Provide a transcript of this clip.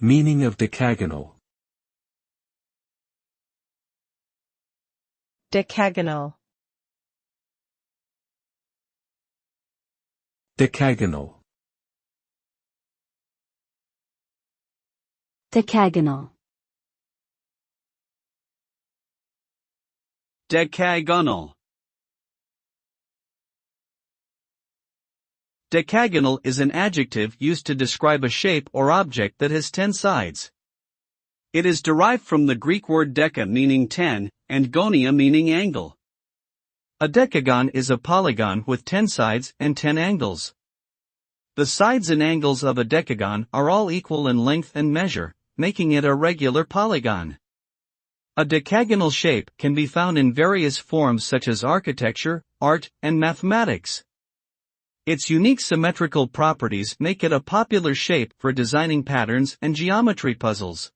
Meaning of decagonal. Decagonal. Decagonal. Decagonal. Decagonal. Decagonal is an adjective used to describe a shape or object that has 10 sides. It is derived from the Greek word deca meaning 10, and gonia meaning angle. A decagon is a polygon with 10 sides and 10 angles. The sides and angles of a decagon are all equal in length and measure, making it a regular polygon. A decagonal shape can be found in various forms such as architecture, art, and mathematics. Its unique symmetrical properties make it a popular shape for designing patterns and geometry puzzles.